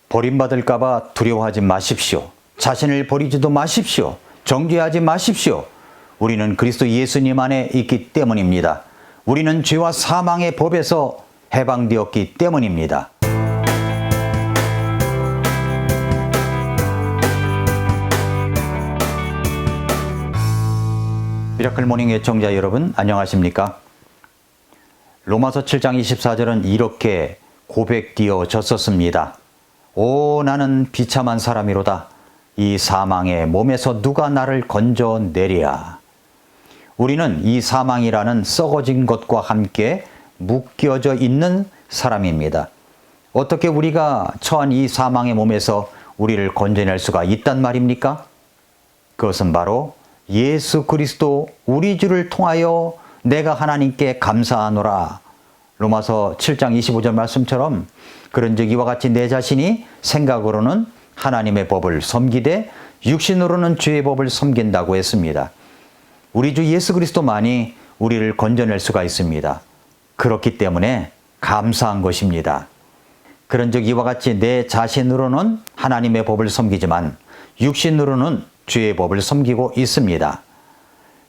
버림받을까봐 두려워하지 마십시오. 자신을 버리지도 마십시오. 정죄하지 마십시오. 우리는 그리스도 예수님 안에 있기 때문입니다. 우리는 죄와 사망의 법에서 해방되었기 때문입니다. 미라클 모닝 애청자 여러분, 안녕하십니까? 로마서 7장 24절은 이렇게 고백되어졌었습니다. 오, 나는 비참한 사람이로다. 이 사망의 몸에서 누가 나를 건져내랴. 우리는 이 사망이라는 썩어진 것과 함께 묶여져 있는 사람입니다. 어떻게 우리가 처한 이 사망의 몸에서 우리를 건져낼 수가 있단 말입니까? 그것은 바로 예수 그리스도 우리 주를 통하여 내가 하나님께 감사하노라. 로마서 7장 25절 말씀처럼 그런즉 이와 같이 내 자신이 생각으로는 하나님의 법을 섬기되 육신으로는 죄의 법을 섬긴다고 했습니다. 우리 주 예수 그리스도만이 우리를 건져낼 수가 있습니다. 그렇기 때문에 감사한 것입니다. 그런즉 이와 같이 내 자신으로는 하나님의 법을 섬기지만 육신으로는 죄의 법을 섬기고 있습니다.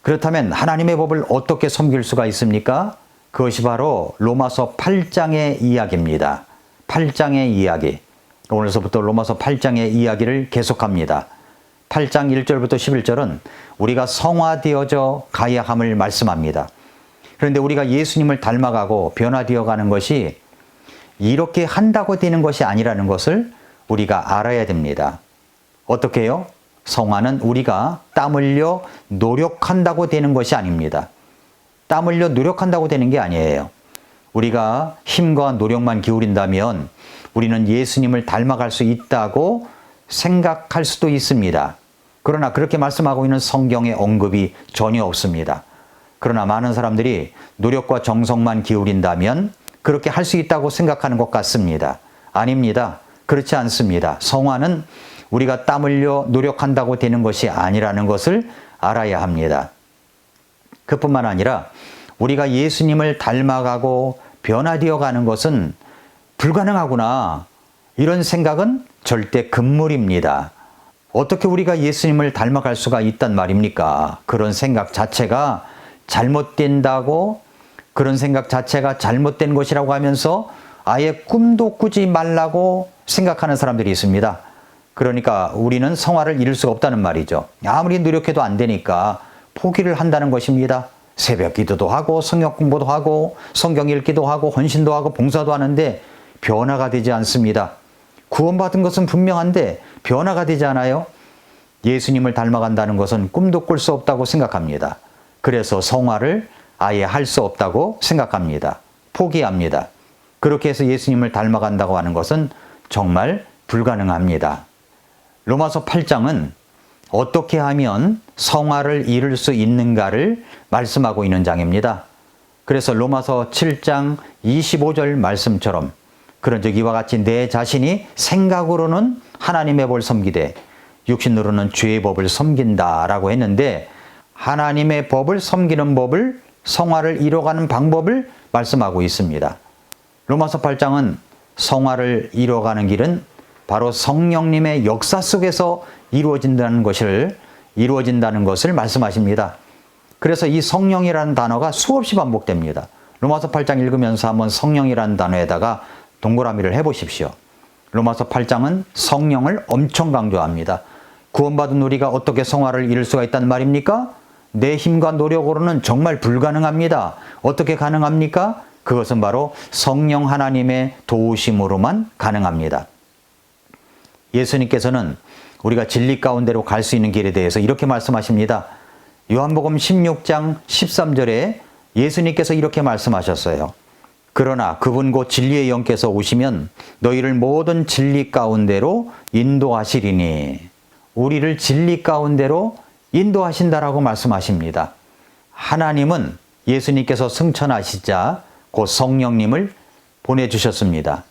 그렇다면 하나님의 법을 어떻게 섬길 수가 있습니까? 그것이 바로 로마서 8장의 이야기입니다. 8장의 이야기. 오늘서부터 로마서 8장의 이야기를 계속합니다. 8장 1절부터 11절은 우리가 성화되어져 가야 함을 말씀합니다. 그런데 우리가 예수님을 닮아가고 변화되어 가는 것이 이렇게 한다고 되는 것이 아니라는 것을 우리가 알아야 됩니다. 어떻게 해요? 성화는 우리가 땀 흘려 노력한다고 되는 것이 아닙니다. 땀 흘려 노력한다고 되는 게 아니에요. 우리가 힘과 노력만 기울인다면 우리는 예수님을 닮아갈 수 있다고 생각할 수도 있습니다. 그러나 그렇게 말씀하고 있는 성경의 언급이 전혀 없습니다. 그러나 많은 사람들이 노력과 정성만 기울인다면 그렇게 할 수 있다고 생각하는 것 같습니다. 아닙니다. 그렇지 않습니다. 성화는 우리가 땀 흘려 노력한다고 되는 것이 아니라는 것을 알아야 합니다. 그뿐만 아니라 우리가 예수님을 닮아가고 변화되어 가는 것은 불가능하구나. 이런 생각은 절대 금물입니다. 어떻게 우리가 예수님을 닮아갈 수가 있단 말입니까? 그런 생각 자체가 잘못된다고, 그런 생각 자체가 잘못된 것이라고 하면서 아예 꿈도 꾸지 말라고 생각하는 사람들이 있습니다. 그러니까 우리는 성화를 이룰 수가 없다는 말이죠. 아무리 노력해도 안 되니까 포기를 한다는 것입니다. 새벽 기도도 하고 성경 공부도 하고 성경 읽기도 하고 헌신도 하고 봉사도 하는데 변화가 되지 않습니다. 구원받은 것은 분명한데 변화가 되지 않아요. 예수님을 닮아간다는 것은 꿈도 꿀 수 없다고 생각합니다. 그래서 성화를 아예 할 수 없다고 생각합니다. 포기합니다. 그렇게 해서 예수님을 닮아간다고 하는 것은 정말 불가능합니다. 로마서 8장은 어떻게 하면 성화를 이룰 수 있는가를 말씀하고 있는 장입니다. 그래서 로마서 7장 25절 말씀처럼 그런즉 이와 같이 내 자신이 생각으로는 하나님의 법을 섬기되 육신으로는 죄의 법을 섬긴다라고 했는데 하나님의 법을 섬기는 법을 성화를 이뤄가는 방법을 말씀하고 있습니다. 로마서 8장은 성화를 이뤄가는 길은 바로 성령님의 역사 속에서 이루어진다는 것을 말씀하십니다. 그래서 이 성령이라는 단어가 수없이 반복됩니다. 로마서 8장 읽으면서 한번 성령이라는 단어에다가 동그라미를 해보십시오. 로마서 8장은 성령을 엄청 강조합니다. 구원받은 우리가 어떻게 성화를 이룰 수가 있단 말입니까? 내 힘과 노력으로는 정말 불가능합니다. 어떻게 가능합니까? 그것은 바로 성령 하나님의 도우심으로만 가능합니다. 예수님께서는 우리가 진리 가운데로 갈 수 있는 길에 대해서 이렇게 말씀하십니다. 요한복음 16장 13절에 예수님께서 이렇게 말씀하셨어요. 그러나 그분 곧 진리의 영께서 오시면 너희를 모든 진리 가운데로 인도하시리니. 우리를 진리 가운데로 인도하신다라고 말씀하십니다. 하나님은 예수님께서 승천하시자 곧 성령님을 보내주셨습니다.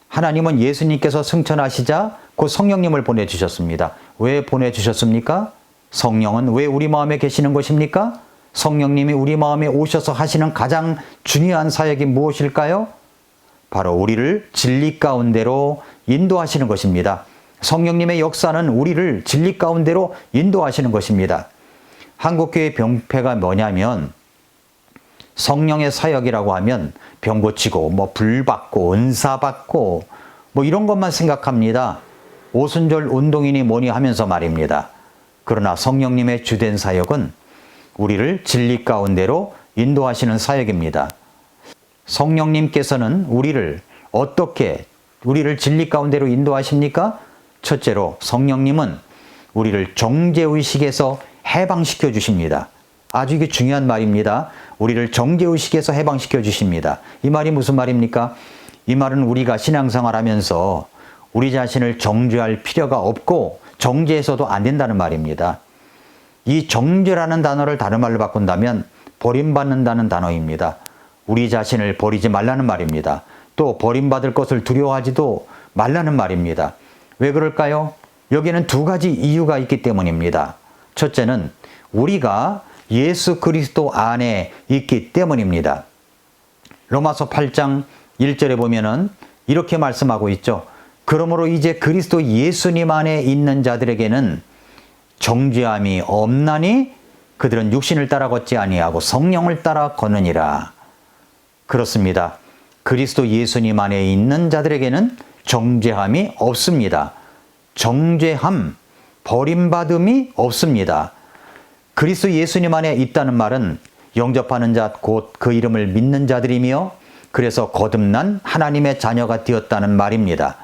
하나님은 예수님께서 승천하시자 곧 성령님을 보내주셨습니다. 왜 보내주셨습니까? 성령은 왜 우리 마음에 계시는 것입니까? 성령님이 우리 마음에 오셔서 하시는 가장 중요한 사역이 무엇일까요? 바로 우리를 진리 가운데로 인도하시는 것입니다. 성령님의 역사는 우리를 진리 가운데로 인도하시는 것입니다. 한국교회 병폐가 뭐냐면 성령의 사역이라고 하면 병 고치고 불 받고 은사 받고 이런 것만 생각합니다. 오순절 운동이니 뭐니 하면서 말입니다. 그러나 성령님의 주된 사역은 우리를 진리 가운데로 인도하시는 사역입니다. 성령님께서는 어떻게 우리를 진리 가운데로 인도하십니까? 첫째로 성령님은 우리를 정죄의식에서 해방시켜 주십니다. 아주 이게 중요한 말입니다. 우리를 정죄의식에서 해방시켜 주십니다. 이 말이 무슨 말입니까? 이 말은 우리가 신앙생활하면서 우리 자신을 정죄할 필요가 없고 정죄해서도 안 된다는 말입니다. 이 정죄라는 단어를 다른 말로 바꾼다면 버림받는다는 단어입니다. 우리 자신을 버리지 말라는 말입니다. 또 버림받을 것을 두려워하지도 말라는 말입니다. 왜 그럴까요? 여기에는 두 가지 이유가 있기 때문입니다. 첫째는 우리가 예수 그리스도 안에 있기 때문입니다. 로마서 8장 1절에 보면은 이렇게 말씀하고 있죠. 그러므로 이제 그리스도 예수님 안에 있는 자들에게는 정죄함이 없나니 그들은 육신을 따라 걷지 아니하고 성령을 따라 걷느니라. 그렇습니다. 그리스도 예수님 안에 있는 자들에게는 정죄함이 없습니다. 정죄함, 버림받음이 없습니다. 그리스도 예수님 안에 있다는 말은 영접하는 자, 곧 그 이름을 믿는 자들이며 그래서 거듭난 하나님의 자녀가 되었다는 말입니다.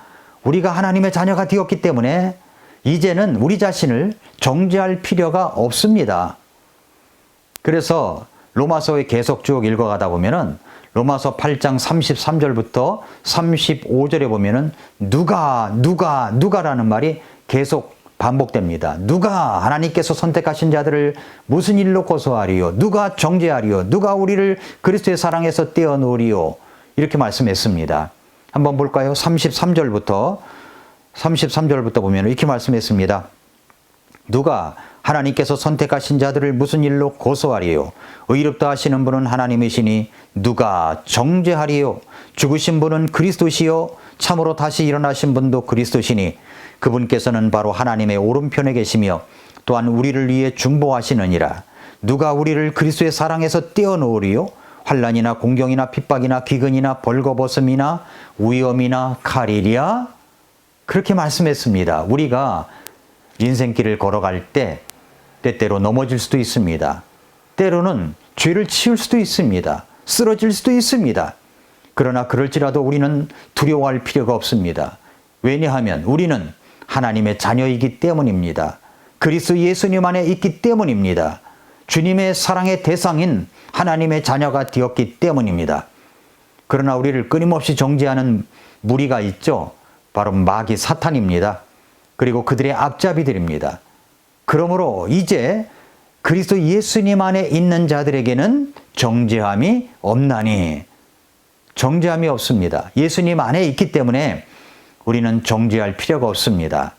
우리가 하나님의 자녀가 되었기 때문에 이제는 우리 자신을 정죄할 필요가 없습니다. 그래서 로마서에 계속 쭉 읽어가다 보면은 로마서 8장 33절부터 35절에 보면은 누가라는 말이 계속 반복됩니다. 누가 하나님께서 선택하신 자들을 무슨 일로 고소하리요? 누가 정죄하리요? 누가 우리를 그리스도의 사랑에서 떼어놓으리요? 이렇게 말씀했습니다. 한번 볼까요? 33절부터 보면 이렇게 말씀했습니다. 누가 하나님께서 선택하신 자들을 무슨 일로 고소하리요? 의롭다 하시는 분은 하나님이시니 누가 정죄하리요? 죽으신 분은 그리스도시요 참으로 다시 일어나신 분도 그리스도시니 그분께서는 바로 하나님의 오른편에 계시며 또한 우리를 위해 중보하시느니라. 누가 우리를 그리스도의 사랑에서 떼어놓으리요? 환난이나 공경이나 핍박이나 기근이나 벌거벗음이나 위험이나 칼이랴? 그렇게 말씀했습니다. 우리가 인생길을 걸어갈 때 때때로 넘어질 수도 있습니다. 때로는 죄를 치울 수도 있습니다. 쓰러질 수도 있습니다. 그러나 그럴지라도 우리는 두려워할 필요가 없습니다. 왜냐하면 우리는 하나님의 자녀이기 때문입니다. 그리스도 예수님 안에 있기 때문입니다. 주님의 사랑의 대상인 하나님의 자녀가 되었기 때문입니다. 그러나 우리를 끊임없이 정죄하는 무리가 있죠. 바로 마귀 사탄입니다. 그리고 그들의 앞잡이들입니다. 그러므로 이제 그리스도 예수님 안에 있는 자들에게는 정죄함이 없나니, 정죄함이 없습니다. 예수님 안에 있기 때문에 우리는 정죄할 필요가 없습니다.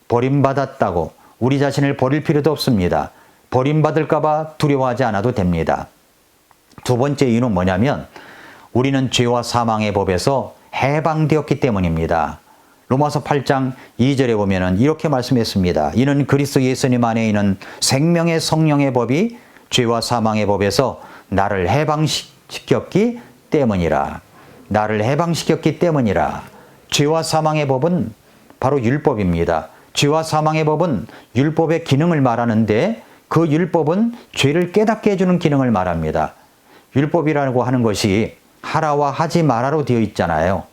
버림받았다고 우리 자신을 버릴 필요도 없습니다. 버림받을까 봐 두려워하지 않아도 됩니다. 두 번째 이유는 뭐냐면 우리는 죄와 사망의 법에서 해방되었기 때문입니다. 로마서 8장 2절에 보면은 이렇게 말씀했습니다. 이는 그리스도 예수님 안에 있는 생명의 성령의 법이 죄와 사망의 법에서 나를 해방시켰기 때문이라. 나를 해방시켰기 때문이라. 죄와 사망의 법은 바로 율법입니다. 죄와 사망의 법은 율법의 기능을 말하는데 그 율법은 죄를 깨닫게 해주는 기능을 말합니다. 율법이라고 하는 것이 하라와 하지 마라로 되어 있잖아요.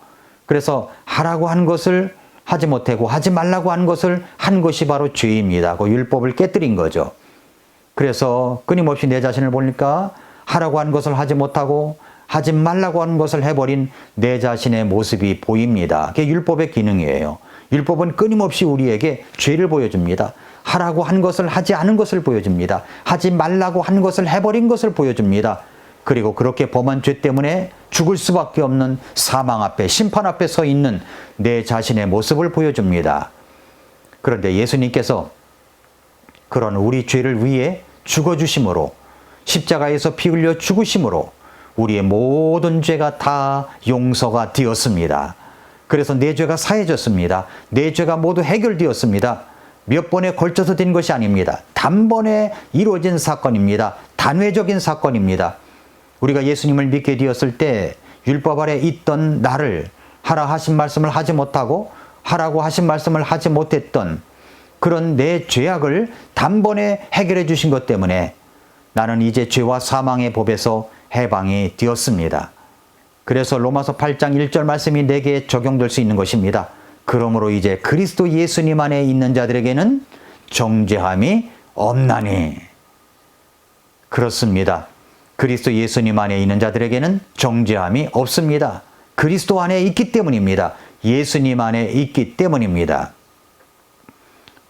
그래서 하라고 한 것을 하지 못하고 하지 말라고 한 것을 한 것이 바로 죄입니다. 그 율법을 깨뜨린 거죠. 그래서 끊임없이 내 자신을 보니까 하라고 한 것을 하지 못하고 하지 말라고 하는 것을 해버린 내 자신의 모습이 보입니다. 그게 율법의 기능이에요. 율법은 끊임없이 우리에게 죄를 보여줍니다. 하라고 한 것을 하지 않은 것을 보여줍니다. 하지 말라고 한 것을 해버린 것을 보여줍니다. 그리고 그렇게 범한 죄 때문에 죽을 수밖에 없는 사망 앞에, 심판 앞에 서 있는 내 자신의 모습을 보여줍니다. 그런데 예수님께서 그런 우리 죄를 위해 죽어주심으로, 십자가에서 피 흘려 죽으심으로 우리의 모든 죄가 다 용서가 되었습니다. 그래서 내 죄가 사해졌습니다. 내 죄가 모두 해결되었습니다. 몇 번에 걸쳐서 된 것이 아닙니다. 단번에 이루어진 사건입니다. 단회적인 사건입니다. 우리가 예수님을 믿게 되었을 때 율법 아래 있던 나를 하라 하신 말씀을 하지 못하고 하라고 하신 말씀을 하지 못했던 그런 내 죄악을 단번에 해결해 주신 것 때문에 나는 이제 죄와 사망의 법에서 해방이 되었습니다. 그래서 로마서 8장 1절 말씀이 내게 적용될 수 있는 것입니다. 그러므로 이제 그리스도 예수님 안에 있는 자들에게는 정죄함이 없나니. 그렇습니다. 그리스도 예수님 안에 있는 자들에게는 정죄함이 없습니다. 그리스도 안에 있기 때문입니다. 예수님 안에 있기 때문입니다.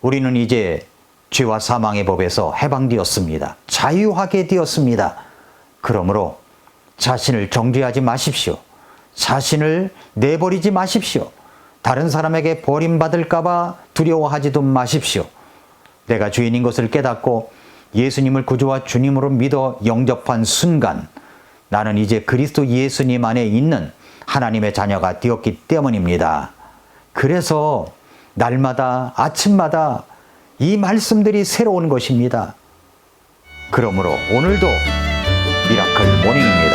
우리는 이제 죄와 사망의 법에서 해방되었습니다. 자유하게 되었습니다. 그러므로 자신을 정죄하지 마십시오. 자신을 내버리지 마십시오. 다른 사람에게 버림받을까 봐 두려워하지도 마십시오. 내가 죄인인 것을 깨닫고 예수님을 구주와 주님으로 믿어 영접한 순간 나는 이제 그리스도 예수님 안에 있는 하나님의 자녀가 되었기 때문입니다. 그래서 날마다 아침마다 이 말씀들이 새로운 것입니다. 그러므로 오늘도 미라클 모닝입니다.